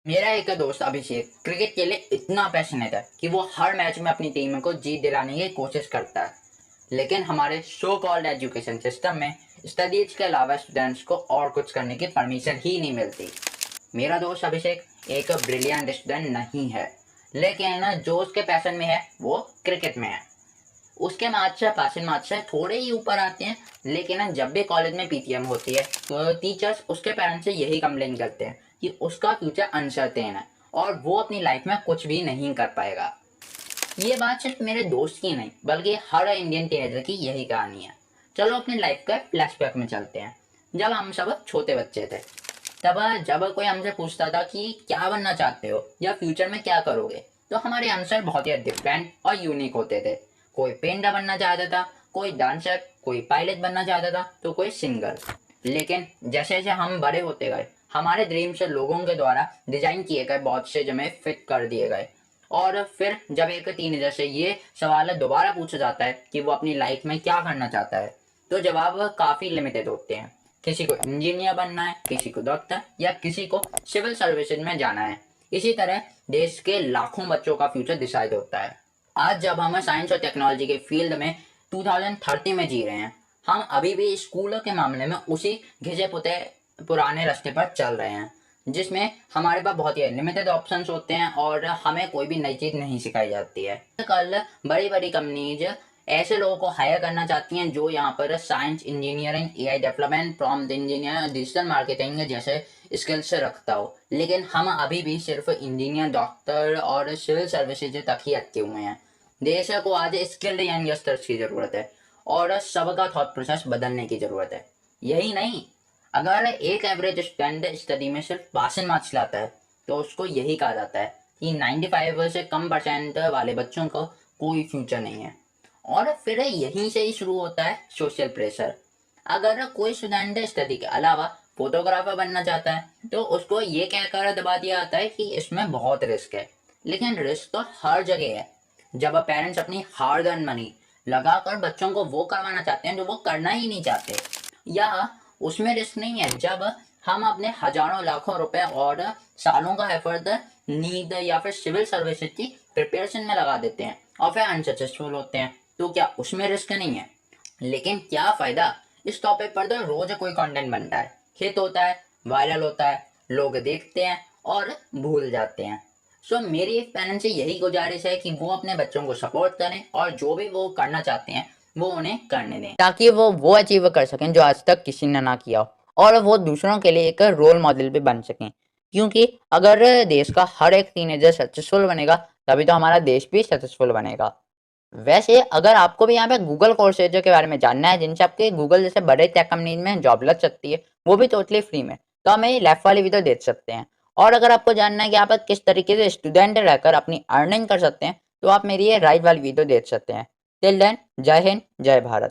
मेरा एक दोस्त अभिषेक क्रिकेट के लिए इतना पैशनेट है कि वो हर मैच में अपनी टीम को जीत दिलाने की कोशिश करता है। लेकिन हमारे सो कॉल्ड एजुकेशन सिस्टम में स्टडीज के अलावा स्टूडेंट्स को और कुछ करने की परमिशन ही नहीं मिलती। मेरा दोस्त अभिषेक एक ब्रिलियंट स्टूडेंट नहीं है, लेकिन जो उसके पैशन में है वो क्रिकेट में है। उसके मार्क्स से पासिंग मार्क्स से थोड़े ही ऊपर आते हैं, लेकिन जब भी कॉलेज में पीटीएम होती है तो टीचर्स उसके पेरेंट्स से यही कंप्लेन करते हैं कि उसका फ्यूचर अनसर्टेन है और वो अपनी लाइफ में कुछ भी नहीं कर पाएगा। ये बात सिर्फ मेरे दोस्त की नहीं बल्कि हर इंडियन टीनेजर की यही कहानी है। चलो अपनी लाइफ का फ्लैशबैक में चलते हैं। जब हम सब छोटे बच्चे थे, तब जब कोई हमसे पूछता था कि क्या बनना चाहते हो या फ्यूचर में क्या करोगे, तो हमारे आंसर बहुत ही डिफरेंट और यूनिक होते थे। कोई पेंटर बनना चाहता था, कोई डांसर, कोई पायलट बनना चाहता था, तो कोई सिंगर। लेकिन जैसे जैसे हम बड़े होते गए, हमारे ड्रीम्स लोगों के द्वारा डिजाइन किए गए बहुत से जमे फिट कर दिए गए। और फिर जब एक टीनेजर से ये सवाल दोबारा पूछा जाता है कि वो अपनी लाइफ में क्या करना चाहता है, तो जवाब काफी लिमिटेड होते हैं। किसी को इंजीनियर बनना है, किसी को डॉक्टर या किसी को सिविल सर्विसेज में जाना है। इसी तरह देश के लाखों बच्चों का फ्यूचर डिसाइड होता है। आज जब हम साइंस और टेक्नोलॉजी के फील्ड में 2030 में जी रहे हैं, हम अभी भी स्कूलों के मामले में उसी घिसे पुते पुराने रास्ते पर चल रहे हैं, जिसमें हमारे पास बहुत ही लिमिटेड ऑप्शंस होते हैं और हमें कोई भी नई चीज़ नहीं सिखाई जाती है। कल बड़ी बड़ी कंपनीज ऐसे लोगों को हायर करना चाहती हैं जो यहाँ पर science, engineering, AI development, prompt engineer, digital marketing जैसे स्किल्स रखता हो। लेकिन हम अभी भी सिर्फ इंजीनियर, डॉक्टर और सिविल सर्विसेज तक ही अटके हुए हैं। देश को आज स्किल्ड यंगस्टर्स की ज़रूरत है और सबका थॉट प्रोसेस बदलने की ज़रूरत है। यही नहीं, अगर एक एवरेज स्टूडेंट स्टडी में सिर्फ पासिंग मार्क्स लाता है तो उसको यही कहा जाता है कि 95 से कम परसेंट वाले बच्चों को कोई फ्यूचर नहीं है। और फिर यहीं से ही शुरू होता है सोशल प्रेशर। अगर कोई स्टूडेंट स्टडी के अलावा फोटोग्राफर बनना चाहता है तो उसको ये कहकर दबा दिया जाता है कि इसमें बहुत रिस्क है। लेकिन रिस्क तो हर जगह है। जब पेरेंट्स अपनी हार्ड अर्न मनी लगाकर बच्चों को वो करवाना चाहते हैं जो वो करना ही नहीं चाहते, या उसमें रिस्क नहीं है जब हम अपने हजारों लाखों रुपए और सालों का एफर्ट नीट या फिर सिविल सर्विसेज की प्रिपरेशन में लगा देते हैं और फिर अनसक्सेसफुल होते हैं, तो क्या उसमें रिस्क नहीं है? लेकिन क्या फायदा? इस टॉपिक पर तो रोज कोई कंटेंट बनता है, हिट होता है, वायरल होता है, लोग देखते हैं और भूल जाते हैं। सो मेरी पेरेंट्स से यही गुजारिश है कि वो अपने बच्चों को सपोर्ट करें और जो भी वो करना चाहते हैं वो उन्हें करने दें, ताकि वो अचीव कर सकें जो आज तक किसी ने ना किया हो, और वो दूसरों के लिए एक रोल मॉडल भी बन सकें। क्योंकि अगर देश का हर एक टीनेजर सक्सेसफुल बनेगा तभी तो हमारा देश भी सक्सेसफुल बनेगा। वैसे अगर आपको भी यहाँ पे गूगल कोर्सेज के बारे में जानना है जिनसे आपके गूगल जैसे बड़े टेक कंपनी में जॉब लग सकती है, वो भी टोटली फ्री में, तो हमें लेफ्ट वाली वीडियो देख सकते हैं। और अगर आपको जानना है कि आप किस तरीके से स्टूडेंट रहकर अपनी अर्निंग कर सकते हैं, तो आप मेरी ये राइट वाली वीडियो देख सकते हैं। टिल देन, जय हिंद, जय भारत।